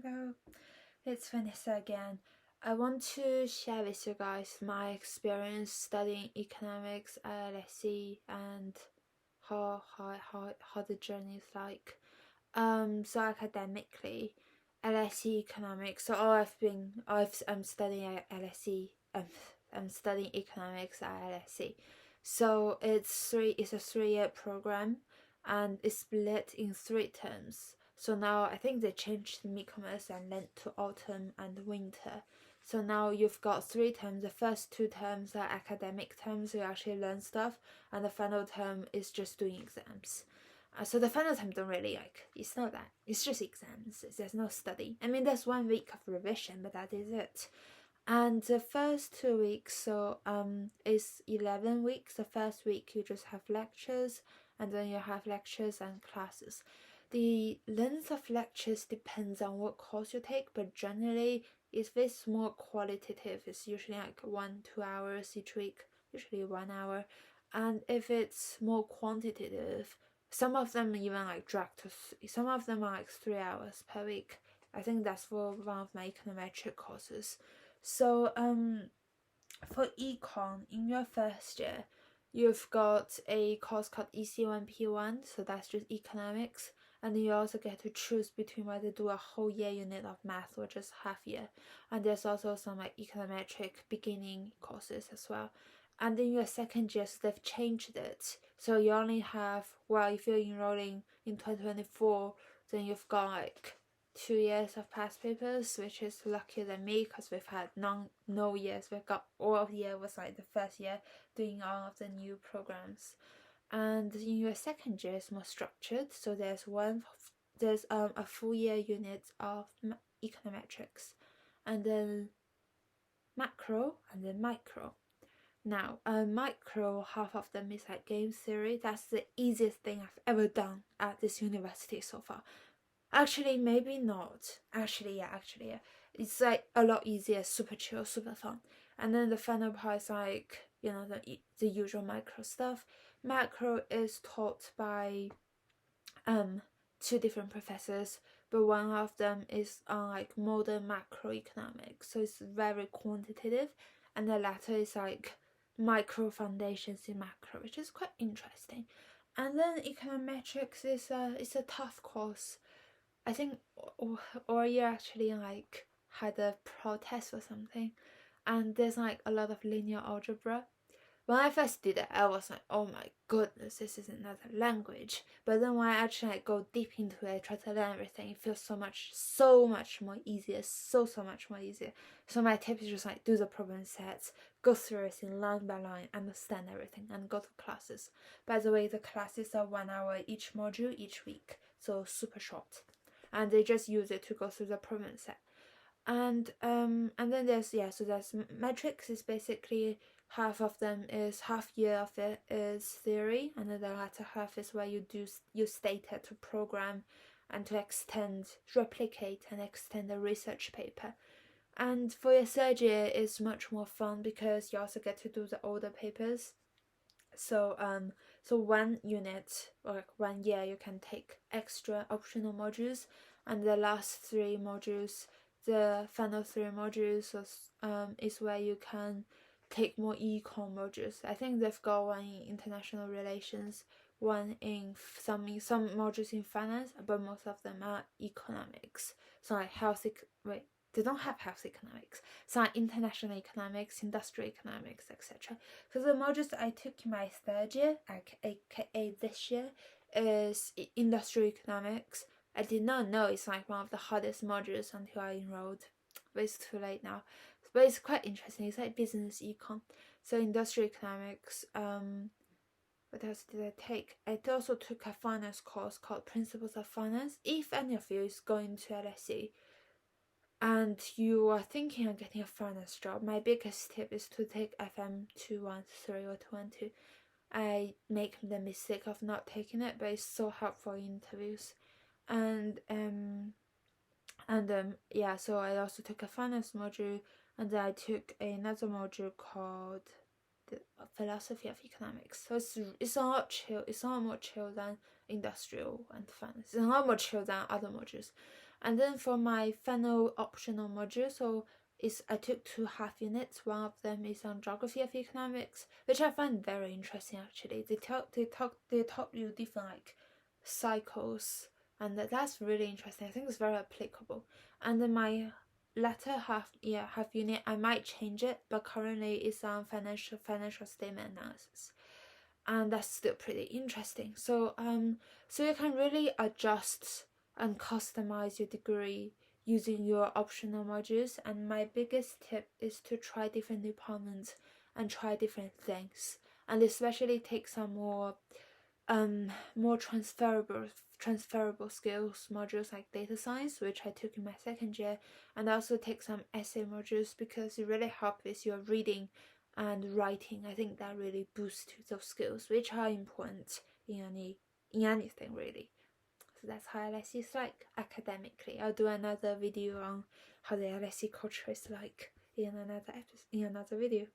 Hello, it's Vanessa again. I want to share with you guys my experience studying economics at LSE and how the journey is like. So academically, LSE economics. So I'm studying at LSE. I'm studying economics at LSE. So it's a 3-year program, and it's split in 3 terms. So now I think they changed mid-commerce and then to autumn and winter. So now you've got 3 terms. The first 2 terms are academic terms, you actually learn stuff, and the final term is just doing exams. So the final term don't really it's not that. It's just exams. There's no study. I mean, there's 1 week of revision, but that is it. And the first 2 weeks, so is 11 weeks. The first week you just have lectures, and then you have lectures and classes. The length of lectures depends on what course you take, but generally, if it's more qualitative, it's usually like 1-2 hours each week, usually 1 hour. And if it's more quantitative, some of them even drag to, some of them are 3 hours per week. I think that's for one of my econometric courses. So for econ in your first year, you've got a course called EC1P1, so that's just economics, and then you also get to choose between whether to do a whole year unit of math or just half year. And there's also some econometric beginning courses as well. And then your second year, so they've changed it. So you only have, well, if you're enrolling in 2024, then you've got 2 years of past papers, which is luckier than me because we've had no years. We've got all year was the first year doing all of the new programs. And in your second year is more structured, so there's a full year unit of econometrics, and then macro, and then micro. Now, micro, half of them is game theory. That's the easiest thing I've ever done at this university so far. Actually, maybe not. Actually, yeah. It's a lot easier, super chill, super fun. And then the final part is the usual macro stuff. Macro is taught by 2 different professors, but one of them is on modern macroeconomics, so it's very quantitative, and the latter is micro foundations in macro, which is quite interesting. And then econometrics is a tough course. I think or you actually had a protest or something, and there's a lot of linear algebra. When I first did it, I was like, oh my goodness, this is another language. But then when I actually go deep into it, try to learn everything, it feels so much more easier, so much more easier. So my tip is just do the problem sets, go through everything line by line, understand everything, and go to classes. By the way, the classes are 1 hour each module each week, so super short. And they just use it to go through the problem set. And then there's metrics is basically half of them is half year of it is theory, and then the latter half is where you use data to program and to replicate and extend a research paper. And for your third year, it's much more fun because you also get to do the older papers. So 1 unit or 1 year you can take extra optional modules, and the last 3 modules, the final 3 modules is where you can take more econ modules. I think they've got one in international relations, one in some modules in finance, but most of them are economics. So they don't have health economics. So international economics, industrial economics, etc. So the modules I took in my third year, aka this year, is industrial economics. I did not know it's one of the hardest modules until I enrolled, but it's too late now. But it's quite interesting. It's business econ. So industrial economics. What else did I take? I also took a finance course called Principles of Finance. If any of you is going to LSE and you are thinking of getting a finance job, my biggest tip is to take FM 213 or 212. I make the mistake of not taking it, but it's so helpful in interviews. So I also took a finance module, and then I took another module called the philosophy of economics. So it's a lot chill. It's a lot more chill than industrial and finance. It's a lot more chill than other modules. And then for my final optional module, so I took 2 half units. One of them is on geography of economics, which I find very interesting actually. They taught you different like cycles, and that's really interesting. I think it's very applicable. And then my latter half unit, I might change it, but currently it's on financial statement analysis, and that's still pretty interesting. So so you can really adjust and customize your degree using your optional modules. And my biggest tip is to try different departments and try different things, and especially take some more transferable skills modules like data science, which I took in my second year, and also take some essay modules because it really helps with your reading and writing. I think that really boosts those skills, which are important in anything really. So that's how LSE is like academically. I'll do another video on how the LSE culture is like in another video.